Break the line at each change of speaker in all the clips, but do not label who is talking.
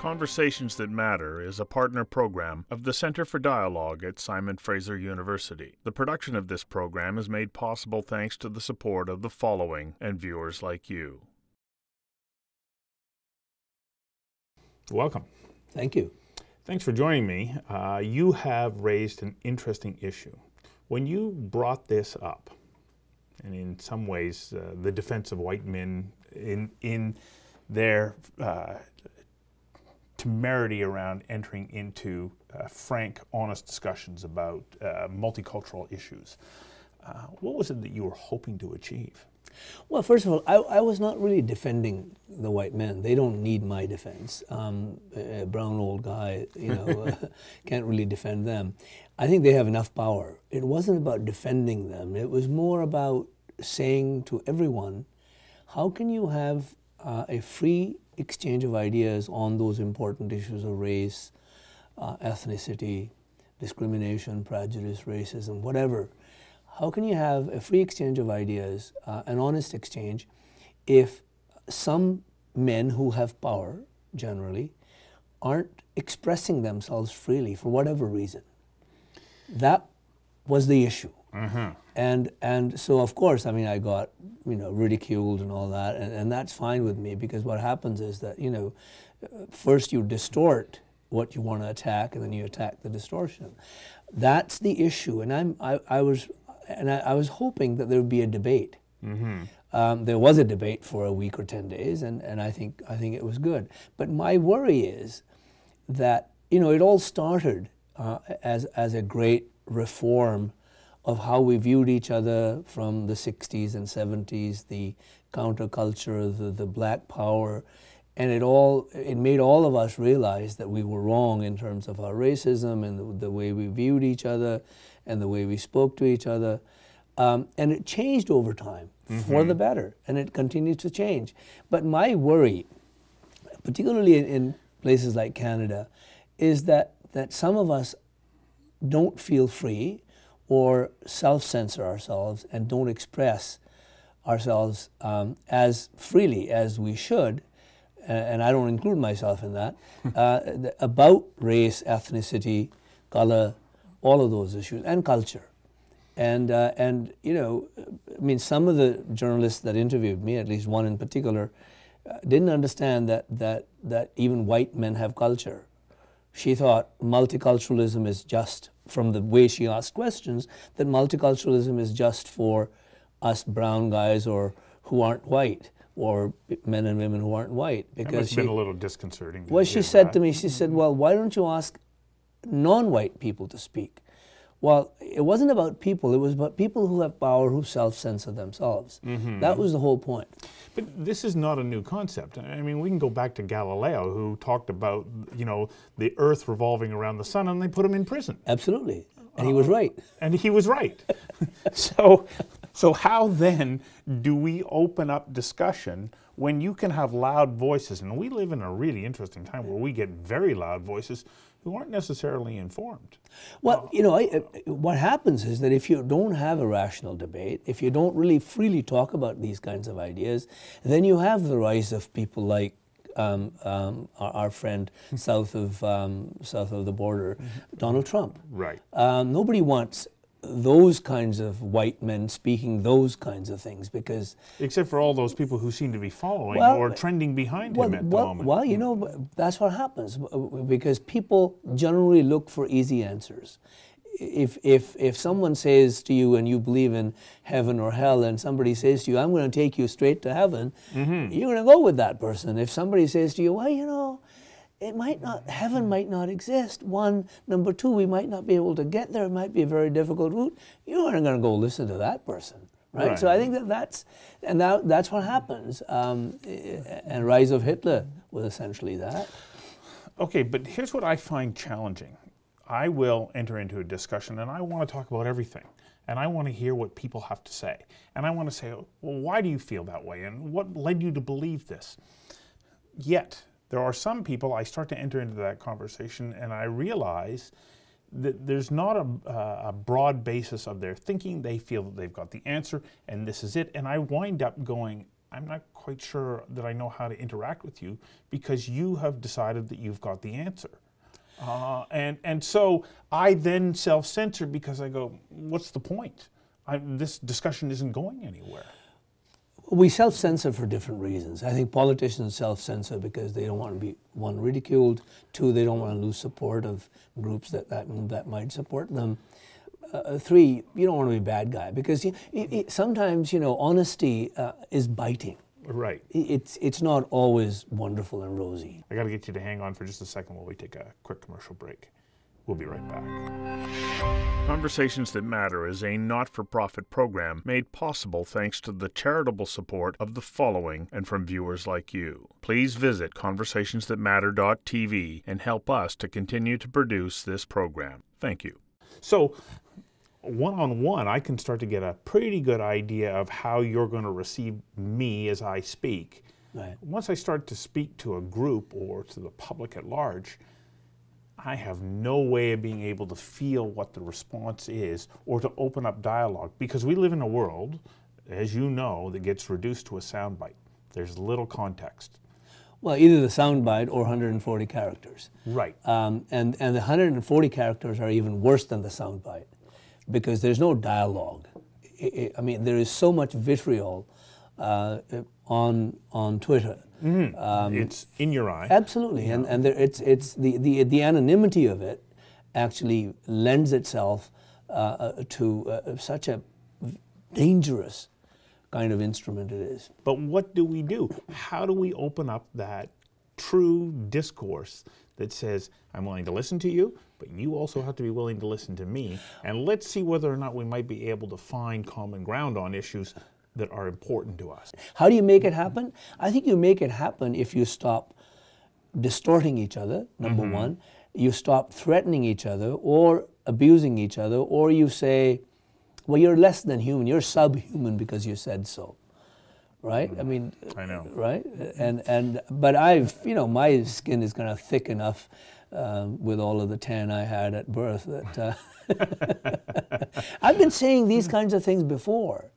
Conversations That Matter is a partner program of the Center for Dialogue at Simon Fraser University. The production of this program is made possible thanks to the support of the following and viewers like you.
Welcome.
Thank you.
Thanks for joining me. You have raised an interesting issue. When you brought this up, and in some ways the defense of white men in their temerity around entering into frank, honest discussions about multicultural issues, what was it that you were hoping to achieve?
Well, first of all, I was not really defending the white men. They don't need my defense. A brown old guy, can't really defend them. I think they have enough power. It wasn't about defending them. It was more about saying to everyone, how can you have a free exchange of ideas on those important issues of race, ethnicity, discrimination, prejudice, racism, whatever. How can you have a free exchange of ideas, an honest exchange, if some men who have power, generally, aren't expressing themselves freely for whatever reason? That was the issue. Mm-hmm. And so, of course, I mean, I got, ridiculed and all that, and that's fine with me, because what happens is that, first you distort what you want to attack, and then you attack the distortion. That's the issue, and I was hoping that there would be a debate. Mm-hmm. There was a debate for a week or 10 days, and I think it was good. But my worry is that, it all started as a great reform of how we viewed each other from the 60s and 70s, the counterculture, the black power, and it made all of us realize that we were wrong in terms of our racism and the way we viewed each other and the way we spoke to each other. And it changed over time, mm-hmm. for the better, and it continues to change. But my worry, particularly in places like Canada, is that some of us don't feel free or self-censor ourselves and don't express ourselves as freely as we should, and I don't include myself in that, about race, ethnicity, color, all of those issues, and culture. And some of the journalists that interviewed me, at least one in particular, didn't understand that even white men have culture. She thought multiculturalism is just, from the way she asked questions, that multiculturalism is just for us brown guys or who aren't white, or men and women who aren't white.
Because that must have been a little disconcerting.
Well, she said to me, well, why don't you ask non-white people to speak? Well, it wasn't about people, it was about people who have power, who self-censor themselves. Mm-hmm. That was the whole point.
But this is not a new concept. I mean, we can go back to Galileo, who talked about, the earth revolving around the sun, and they put him in prison.
Absolutely. And he was right.
And he was right. So how then do we open up discussion when you can have loud voices? And we live in a really interesting time where we get very loud voices who aren't necessarily informed.
Well, what happens is that if you don't have a rational debate, if you don't really freely talk about these kinds of ideas, then you have the rise of people like our friend south of the border, mm-hmm. Donald Trump.
Right.
Nobody wants those kinds of white men speaking those kinds of things, because...
Except for all those people who seem to be following or trending behind him at the moment.
Well, that's what happens, because people generally look for easy answers. If someone says to you, and you believe in heaven or hell, and somebody says to you, I'm going to take you straight to heaven, mm-hmm. you're going to go with that person. If somebody says to you, well, heaven might not exist. One, number two, we might not be able to get there. It might be a very difficult route. You aren't going to go listen to that person, right? So I think that's what happens. And Rise of Hitler was essentially that.
Okay, but here's what I find challenging. I will enter into a discussion, and I want to talk about everything. And I want to hear what people have to say. And I want to say, well, why do you feel that way? And what led you to believe this? Yet, there are some people, I start to enter into that conversation, and I realize that there's not a broad basis of their thinking. They feel that they've got the answer, and this is it. And I wind up going, I'm not quite sure that I know how to interact with you because you have decided that you've got the answer. And so I then self-censor because I go, what's the point? This discussion isn't going anywhere.
We self-censor for different reasons. I think politicians self-censor because they don't want to be, one, ridiculed, two, they don't want to lose support of groups that might support them. Three, you don't want to be a bad guy because sometimes, honesty is biting.
Right.
It's not always wonderful and rosy.
I got to get you to hang on for just a second while we take a quick commercial break. We'll be right back.
Conversations That Matter is a not-for-profit program made possible thanks to the charitable support of the following and from viewers like you. Please visit conversationsthatmatter.tv and help us to continue to produce this program. Thank you.
So, one-on-one, I can start to get a pretty good idea of how you're going to receive me as I speak.
Right.
Once I start to speak to a group or to the public at large, I have no way of being able to feel what the response is or to open up dialogue because we live in a world, as you know, that gets reduced to a soundbite. There's little context.
Well, either the soundbite or 140 characters.
Right.
And the 140 characters are even worse than the soundbite because there's no dialogue. I mean, there is so much vitriol on Twitter.
Mm-hmm. It's in your eye.
Absolutely, yeah. and it's the anonymity of it actually lends itself to such a dangerous kind of instrument it is.
But what do we do? How do we open up that true discourse that says, I'm willing to listen to you, but you also have to be willing to listen to me, and let's see whether or not we might be able to find common ground on issues that are important to us.
How do you make it happen? I think you make it happen if you stop distorting each other, number one. You stop threatening each other or abusing each other, or you say, well, you're less than human, you're subhuman because you said so. Right? I mean,
I know.
Right? But my skin is kind of thick enough with all of the tan I had at birth that I've been saying these kinds of things before.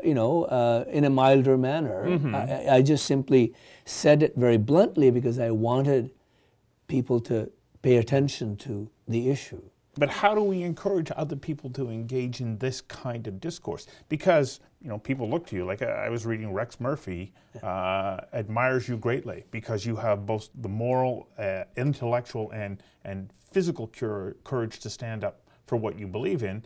In a milder manner. I just simply said it very bluntly because I wanted people to pay attention to the issue.
But how do we encourage other people to engage in this kind of discourse? Because, people look to you, like I was reading Rex Murphy admires you greatly because you have both the moral, intellectual, and physical courage to stand up for what you believe in.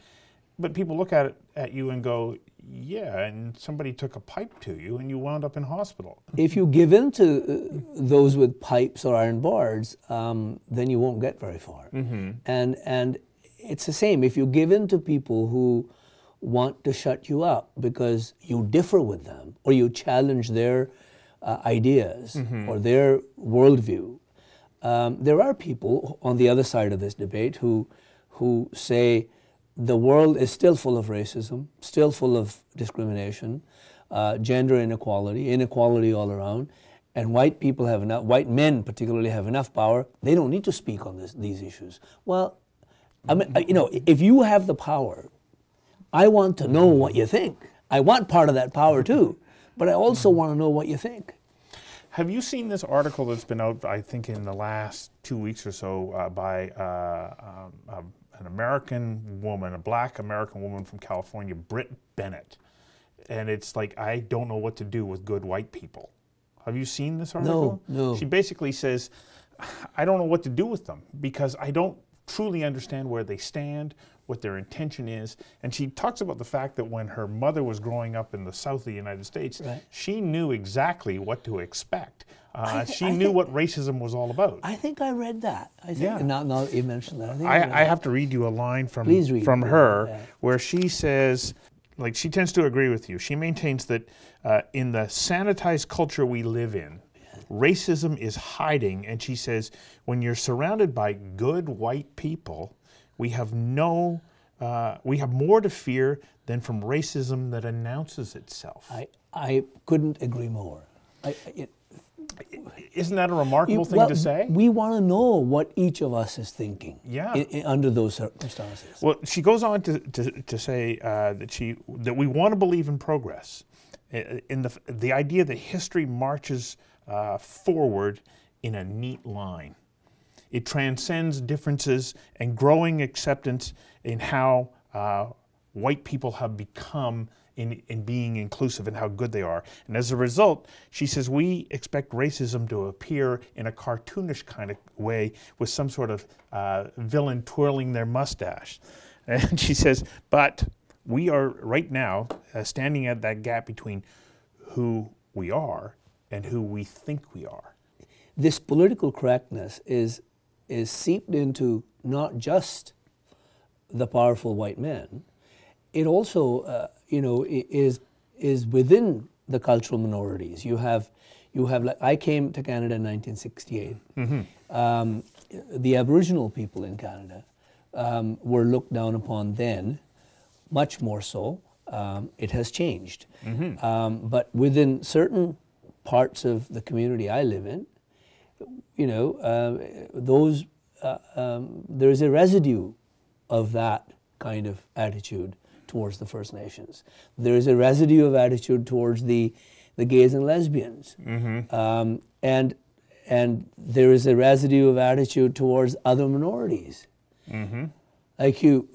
But people look at you and go, yeah, and somebody took a pipe to you and you wound up in hospital.
If you give in to those with pipes or iron bars, then you won't get very far. And it's the same. If you give in to people who want to shut you up because you differ with them or you challenge their ideas or their worldview, there are people on the other side of this debate who say, the world is still full of racism, still full of discrimination, gender inequality all around, and white men particularly have enough power. They don't need to speak on these issues. Well, I mean, if you have the power, I want to know what you think. I want part of that power too, but I also want to know what you think.
Have you seen this article that's been out, I think, in the last 2 weeks or so by an American woman, a black American woman from California, Britt Bennett? And it's like, I don't know what to do with good white people. Have you seen this article?
No.
She basically says, I don't know what to do with them because I don't truly understand where they stand, what their intention is. And she talks about the fact that when her mother was growing up in the south of the United States, she knew exactly what to expect. She knew what racism was all about.
I think I read that. I think,
yeah.
Now that you mentioned that.
I have to read you a line from her where she says, like, she tends to agree with you. She maintains that in the sanitized culture we live in, racism is hiding. And she says, when you're surrounded by good white people, we have more to fear than from racism that announces itself.
I couldn't agree more.
Isn't that a remarkable thing to say?
We want to know what each of us is thinking under those circumstances.
Well, she goes on to say that we want to believe in progress. in the idea that history marches forward in a neat line. It transcends differences and growing acceptance in how white people have become in being inclusive and how good they are. And as a result, she says, we expect racism to appear in a cartoonish kind of way with some sort of villain twirling their mustache. And she says, but we are right now standing at that gap between who we are and who we think we are.
This political correctness is seeped into not just the powerful white men. It also, is within the cultural minorities. You have like, I came to Canada in 1968. The Aboriginal people in Canada were looked down upon then, much more so. It has changed. But within certain parts of the community I live in, there's a residue of that kind of attitude towards the First Nations. There's a residue of attitude towards the gays and lesbians. And there is a residue of attitude towards other minorities. Like you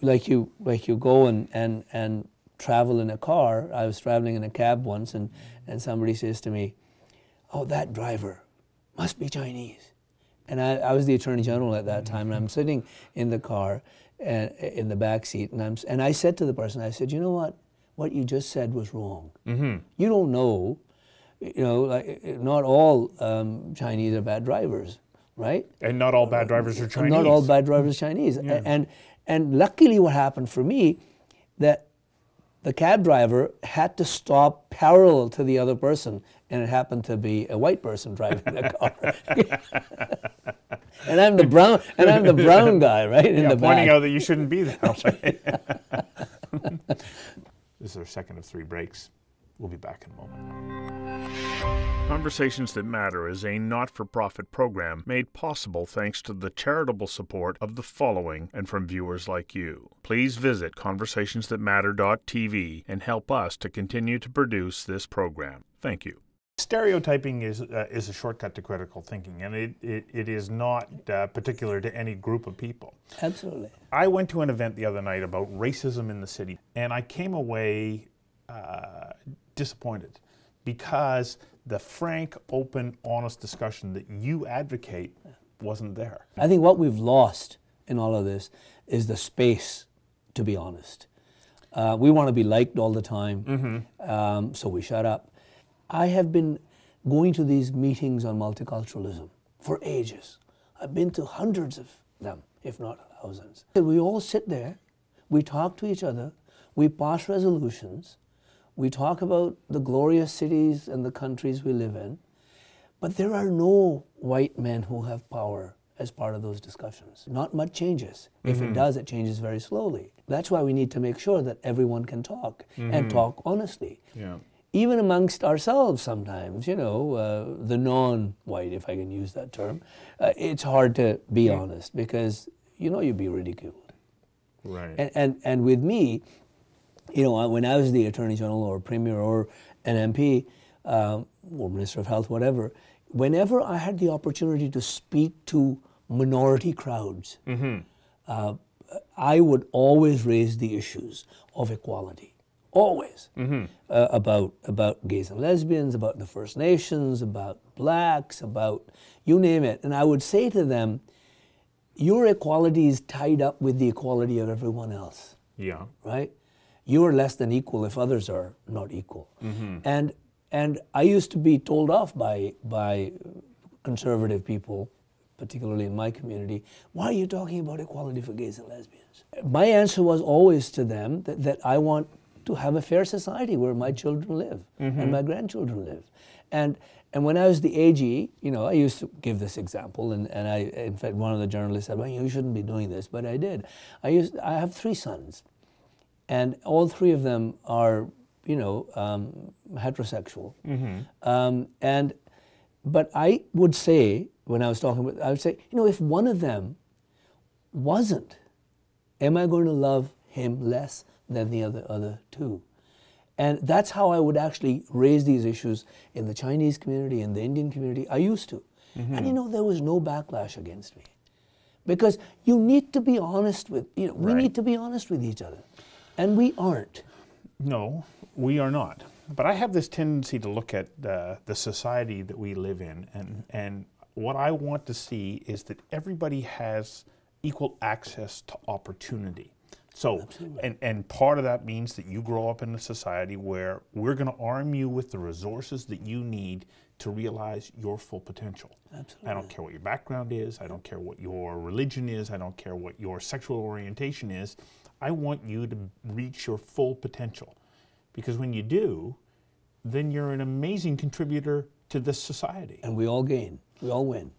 go and travel in a car. I was traveling in a cab once, and somebody says to me, "Oh, that driver must be Chinese." And I was the Attorney General at that time, and I'm sitting in the car in the back seat, and I said to the person, I said, "You know what you just said was wrong. You don't know, like, not all Chinese are bad drivers, right?
And not all bad drivers are Chinese.
Not all bad drivers are Chinese." Yeah. And luckily what happened for me, that the cab driver had to stop parallel to the other person, and it happened to be a white person driving the car. And I'm the brown guy, right? In the
pointing
back.
out that you shouldn't be that way. This is our second of 3 breaks. We'll be back in a moment.
Conversations That Matter is a not-for-profit program made possible thanks to the charitable support of the following and from viewers like you. Please visit conversationsthatmatter.tv and help us to continue to produce this program. Thank you.
Stereotyping is a shortcut to critical thinking, and it is not particular to any group of people.
Absolutely.
I went to an event the other night about racism in the city, and I came away disappointed because the frank, open, honest discussion that you advocate wasn't there.
I think what we've lost in all of this is the space to be honest. We want to be liked all the time, so we shut up. I have been going to these meetings on multiculturalism for ages. I've been to hundreds of them, if not thousands. We all sit there, we talk to each other, we pass resolutions, we talk about the glorious cities and the countries we live in, but there are no white men who have power as part of those discussions. Not much changes. If it does, it changes very slowly. That's why we need to make sure that everyone can talk and talk honestly.
Yeah.
Even amongst ourselves sometimes, the non-white, if I can use that term, it's hard to be honest because, you'd be ridiculed.
Right.
And with me, when I was the Attorney General or Premier or an MP or Minister of Health, whatever, whenever I had the opportunity to speak to minority crowds, I would always raise the issues of equality. Always. About gays and lesbians, about the First Nations, about blacks, about you name it. And I would say to them, your equality is tied up with the equality of everyone else.
Yeah.
Right? You are less than equal if others are not equal. And I used to be told off by conservative people, particularly in my community, why are you talking about equality for gays and lesbians? My answer was always to them that I want to have a fair society where my children live and my grandchildren live. And when I was the AG, I used to give this example, and in fact, one of the journalists said, well, you shouldn't be doing this, but I did. I have 3 sons, and all 3 of them are, heterosexual. But I would say, when I was talking about, I would say, if one of them wasn't, am I going to love him less than the other 2? And that's how I would actually raise these issues in the Chinese community, in the Indian community. I used to. And you know, there was no backlash against me. Because you need to be honest with, you know, we need to be honest with each other. And we aren't.
No, we are not. But I have this tendency to look at the society that we live in, and what I want to see is that everybody has equal access to opportunity. So, and part of that means that you grow up in a society where we're going to arm you with the resources that you need to realize your full potential.
Absolutely.
I don't care what your background is, I don't care what your religion is, I don't care what your sexual orientation is. I want you to reach your full potential. Because when you do, then you're an amazing contributor to this society.
And we all gain. We all win.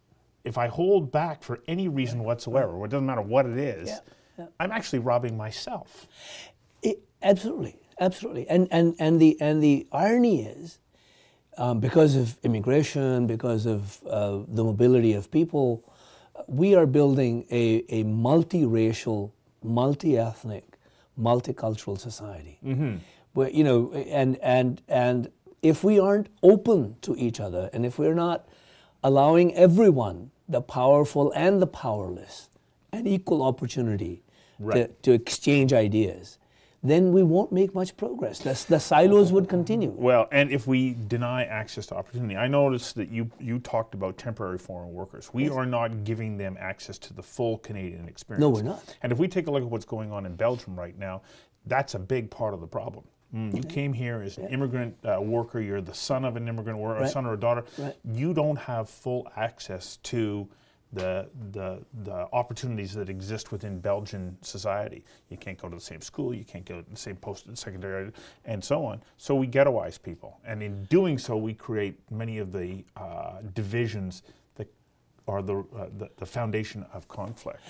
If I hold back for any reason whatsoever, or it doesn't matter what it is, I'm actually robbing myself.
Absolutely, absolutely. And the irony is, because of immigration, because of the mobility of people, we are building a multiracial, multi-ethnic, multicultural society. Where, you know, and if we aren't open to each other, and if we're not allowing everyone, the powerful and the powerless, an equal opportunity to exchange ideas, then we won't make much progress. The silos would continue.
Well, and if we deny access to opportunity, I noticed that you talked about temporary foreign workers. We are not giving them access to the full Canadian experience.
No, we're not.
And if we take a look at what's going on in Belgium right now, that's a big part of the problem. You came here as an immigrant worker, you're the son of an immigrant worker, a son or a daughter. You don't have full access to the opportunities that exist within Belgian society. You can't go to the same school, you can't go to the same post-secondary, and so on. So we ghettoize people, and in doing so, we create many of the divisions that are the foundation of conflict.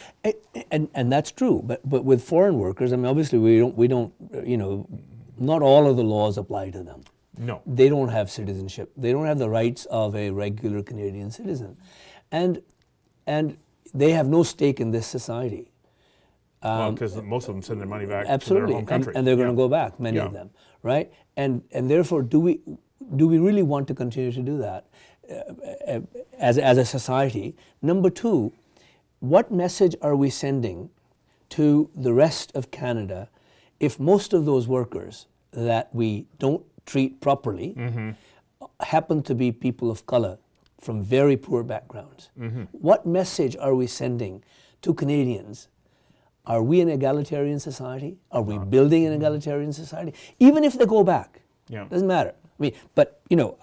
And that's true. But with foreign workers, I mean, obviously we don't you know, not all of the laws apply to them.
No.
They don't have citizenship. They don't have the rights of a regular Canadian citizen. And they have no stake in this society.
Well, because most of them send their money back
absolutely.
to their home country.
And they're going to go back, many of them, right? And therefore, do we really want to continue to do that as a society? Number two, what message are we sending to the rest of Canada if most of those workers that we don't treat properly happen to be people of color from very poor backgrounds? What message are we sending to Canadians? Are we an egalitarian society? Are we building an egalitarian society? Even if they go back, doesn't matter. I mean, but you know,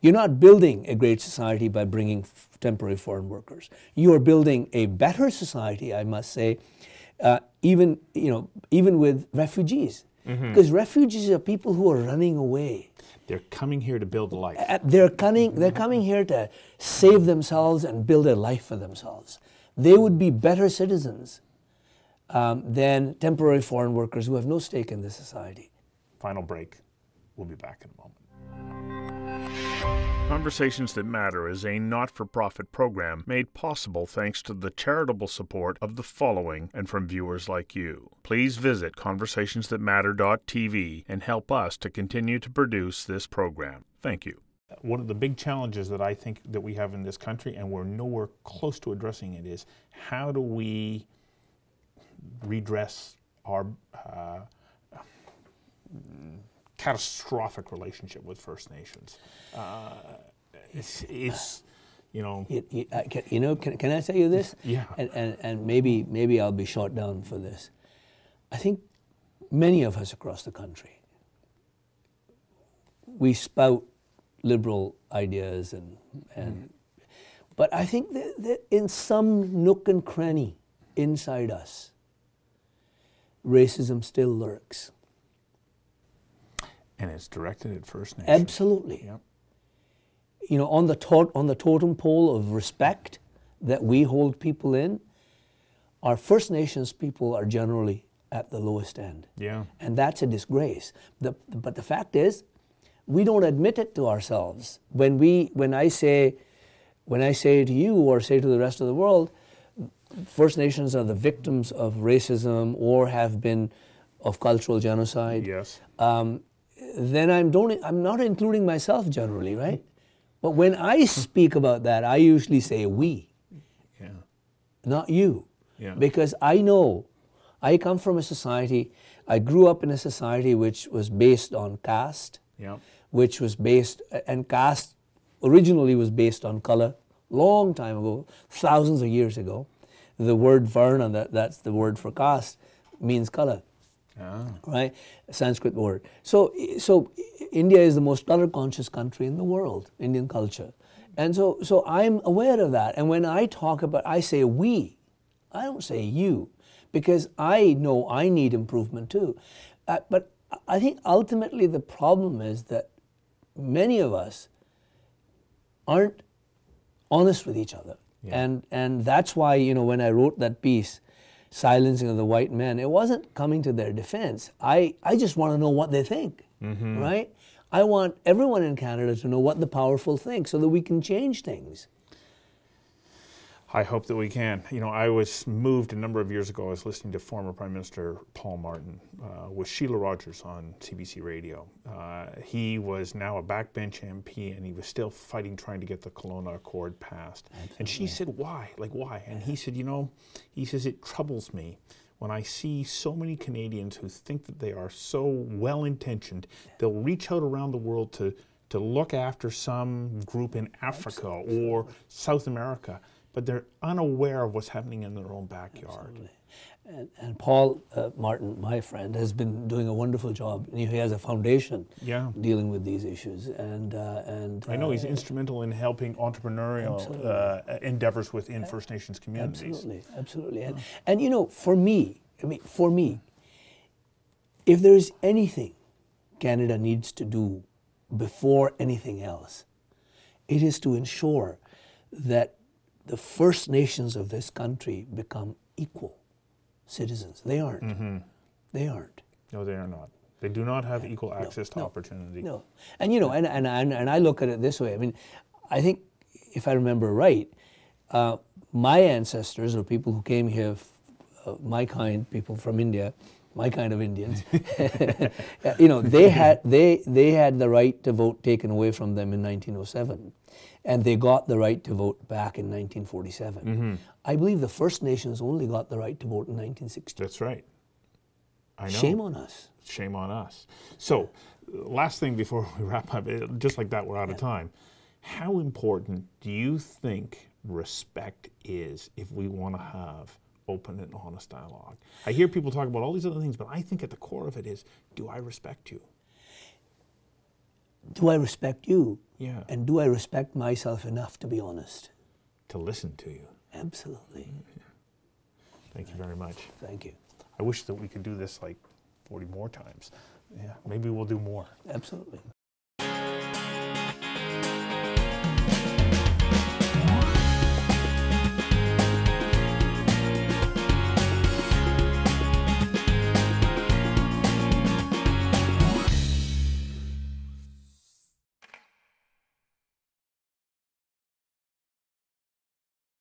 you're not building a great society by bringing temporary foreign workers. You are building a better society, I must say, even with refugees, because refugees are people who are running away.
They're coming here to build a life.
They're coming here to save themselves and build a life for themselves. They would be better citizens than temporary foreign workers who have no stake in this society.
Final break. We'll be back in a moment.
Conversations That Matter is a not-for-profit program made possible thanks to the charitable support of the following and from viewers like you. Please visit conversationsthatmatter.tv and help us to continue to produce this program. Thank you.
One of the big challenges that I think that we have in this country, and we're nowhere close to addressing it, is how do we redress our catastrophic relationship with First Nations? It's you know.
Can I tell you this?
Yeah.
And maybe I'll be shot down for this. I think many of us across the country, we spout liberal ideas but I think that in some nook and cranny inside us, racism still lurks.
And it's directed at First Nations.
Absolutely.
Yep.
You know, on the totem pole of respect that we hold people in, our First Nations people are generally at the lowest end.
Yeah.
And that's a disgrace. But the fact is, we don't admit it to ourselves. When I say to you or say to the rest of the world, First Nations are the victims of racism or have been of cultural genocide.
Yes.
then I'm not including myself generally, right? But when I speak about that, I usually say we, not you. Because I know, I come from a society, I grew up in a society which was based on caste, which was based, and caste originally was based on color, long time ago, thousands of years ago. The word varna, that's the word for caste, means color. Right? A Sanskrit word. So India is the most color conscious country in the world, Indian culture. And so I'm aware of that. And when I talk about, I say we, I don't say you, because I know I need improvement too. But I think ultimately the problem is that many of us aren't honest with each other. And that's why, you know, when I wrote that piece, Silencing of the White Men, it wasn't coming to their defense. I just want to know what they think, right? I want everyone in Canada to know what the powerful think so that we can change things.
I hope that we can. You know, I was moved a number of years ago. I was listening to former Prime Minister Paul Martin with Sheila Rogers on CBC Radio. He was now a backbench MP, and he was still fighting, trying to get the Kelowna Accord passed. Absolutely. And she said, why? Like, why? And he said, you know, he says, it troubles me when I see so many Canadians who think that they are so well-intentioned, they'll reach out around the world to look after some group in Africa or South America, but they're unaware of what's happening in their own backyard.
And Paul Martin, my friend, has been doing a wonderful job. He has a foundation dealing with these issues. And
I know he's instrumental in helping entrepreneurial endeavors within First Nations communities.
Absolutely. And you know, for me, if there's anything Canada needs to do before anything else, it is to ensure that the First Nations of this country become equal citizens. They aren't. They aren't.
No, they are not. They do not have equal access to opportunity.
No. And you know, and I look at it this way. I mean, I think if I remember right, my ancestors, or people who came here, my kind, people from India, my kind of Indians, you know, they had the right to vote taken away from them in 1907. And they got the right to vote back in 1947. I believe the First Nations only got the right to vote in 1960.
That's right. I know.
Shame on us.
Shame on us. So, last thing before we wrap up, just like that, we're out of time. How important do you think respect is if we want to have open and honest dialogue? I hear people talk about all these other things, but I think at the core of it is, do I respect you?
Do I respect you?
Yeah.
And do I respect myself enough to be honest?
To listen to you.
Absolutely.
Thank you very much.
Thank you.
I wish that we could do this like 40 more times. Yeah, maybe we'll do more.
Absolutely.